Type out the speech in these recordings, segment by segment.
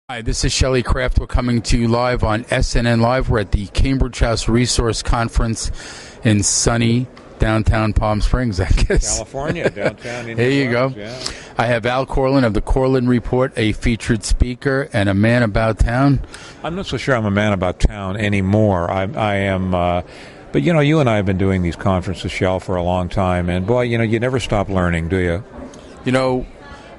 Hi, this is Shelley Kraft. We're coming to you live on SNN Live. We're at the Cambridge House Resource Conference in sunny downtown Palm Springs, I guess. California, downtown. There you go. Yeah. I have Al Korelin of the Korelin Report, a featured speaker and a man about town. I'm not so sure I'm a man about town anymore. I am... but, you and I have been doing these conferences, Shell, for a long time. And, boy, you never stop learning, do you?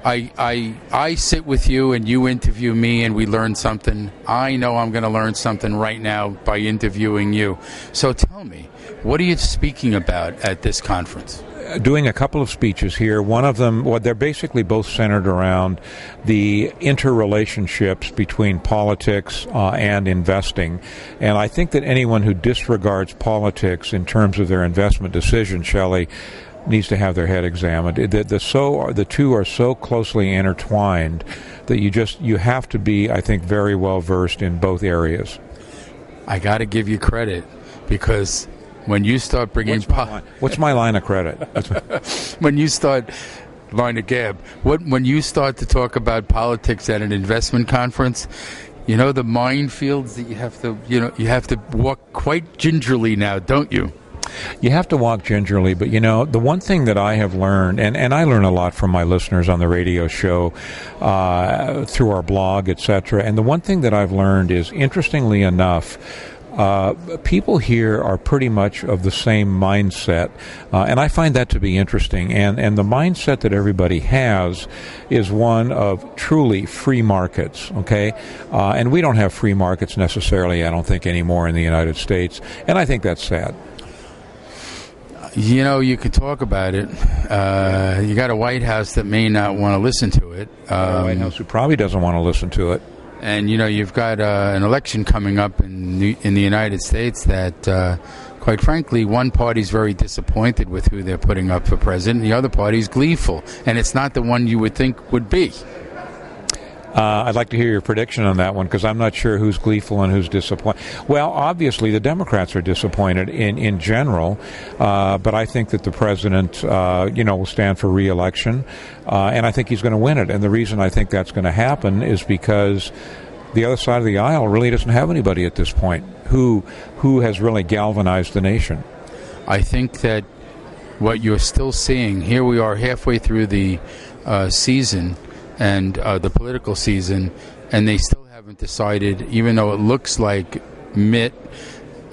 I sit with you and you interview me and we learn something. I know I'm going to learn something right now by interviewing you. So tell me, what are you speaking about at this conference? Doing a couple of speeches here. One of them, they're basically both centered around the interrelationships between politics and investing. And I think that anyone who disregards politics in terms of their investment decision, Shelley, needs to have their head examined. The two are so closely intertwined that you have to be, I think, very well versed in both areas. I got to give you credit because when you start bringing... What's my line of credit? When you start... Line of gab. When you start to talk about politics at an investment conference, the minefields that you have to walk quite gingerly now, don't you? You have to walk gingerly, but the one thing that I have learned, and I learn a lot from my listeners on the radio show, through our blog, etc., and the one thing that I've learned is, interestingly enough, people here are pretty much of the same mindset, and I find that to be interesting. And the mindset that everybody has is one of truly free markets, okay? And we don't have free markets necessarily, I don't think, anymore in the United States, and I think that's sad. You could talk about it. You got a White House that may not want to listen to it. A White House who probably doesn't want to listen to it. And, you've got an election coming up in the United States that, quite frankly, one party's very disappointed with who they're putting up for president. The other party's gleeful. And it's not the one you would think would be. I'd like to hear your prediction on that one because I'm not sure who's gleeful and who's disappointed. Well, obviously the Democrats are disappointed in general, but I think that the president, will stand for re-election, and I think he's going to win it. And the reason I think that's going to happen is because the other side of the aisle really doesn't have anybody at this point who has really galvanized the nation. I think that what you're still seeing, here we are halfway through the season, and the political season, and they still haven't decided, even though it looks like Mitt,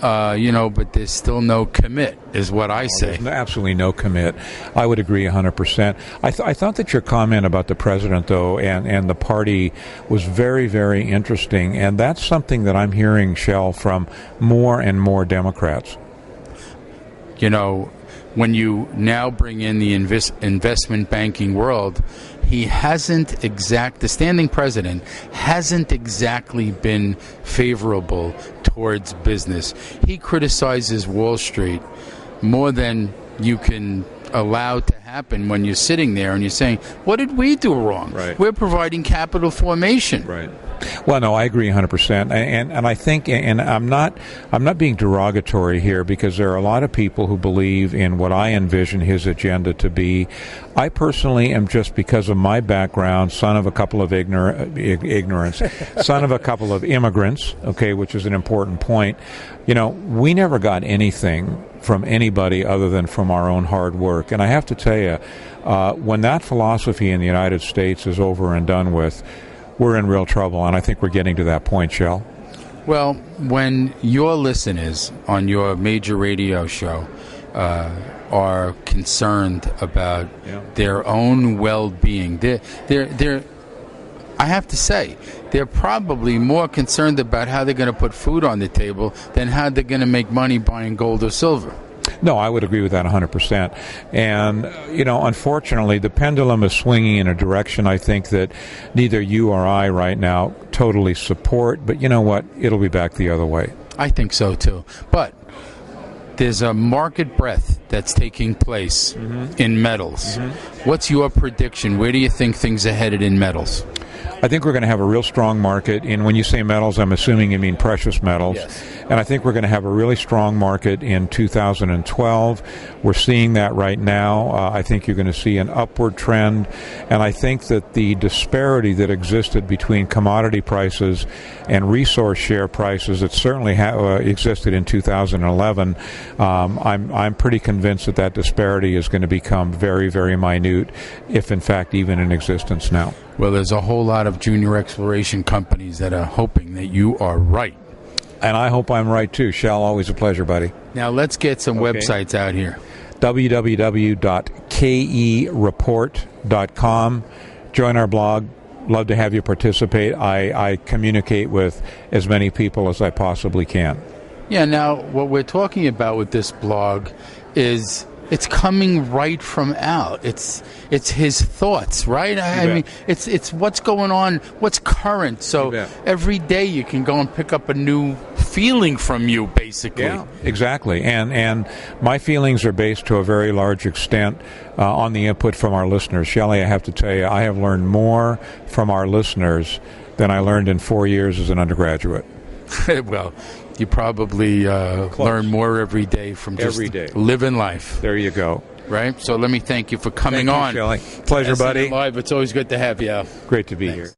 but there's still no commit, is what I say. There's absolutely no commit. I would agree 100%. I thought that your comment about the president, though, and the party was very, very interesting, and that's something that I'm hearing, Shell, from more and more Democrats. When you now bring in the investment banking world, the standing president hasn't exactly been favorable towards business. He criticizes Wall Street more than you can allow to happen when you're sitting there and you're saying, what did we do wrong? Right. We're providing capital formation. Right. Well, no, I agree 100%, and I think, and I'm not being derogatory here because there are a lot of people who believe in what I envision his agenda to be. I personally am, just because of my background, son of a couple of son of a couple of immigrants, okay, which is an important point. We never got anything from anybody other than from our own hard work, and I have to tell you, when that philosophy in the United States is over and done with, we're in real trouble, and I think we're getting to that point, Shell. Well, when your listeners on your major radio show are concerned about their own well-being, they're I have to say, they're probably more concerned about how they're going to put food on the table than how they're going to make money buying gold or silver. No, I would agree with that 100%. And, unfortunately, the pendulum is swinging in a direction I think that neither you or I right now totally support. But you know what? It'll be back the other way. I think so, too. But there's a market breadth that's taking place in metals. What's your prediction? Where do you think things are headed in metals? I think we're going to have a real strong market. And when you say metals, I'm assuming you mean precious metals. Yes. And I think we're going to have a really strong market in 2012. We're seeing that right now. I think you're going to see an upward trend. And I think that the disparity that existed between commodity prices and resource share prices that certainly existed in 2011, I'm pretty convinced that disparity is going to become very, very minute, if in fact even in existence now. Well, there's a whole lot of junior exploration companies that are hoping that you are right. And I hope I'm right too. Shal, always a pleasure, buddy. Now let's get some websites out here. www.kereport.com. Join our blog. Love to have you participate. I communicate with as many people as I possibly can. Yeah, now what we're talking about with this blog is it's coming right from Al. It's his thoughts, right? I mean, it's what's going on, what's current. So every day you can go and pick up a new feeling from you, basically. Yeah, exactly. And my feelings are based to a very large extent on the input from our listeners. Shelley, I have to tell you, I have learned more from our listeners than I learned in 4 years as an undergraduate. Well, you probably learn more every day from just living life. There you go. Right? So let me thank you for coming on. Shelley. Pleasure, buddy. Live. It's always good to have you, Al. Great to be here.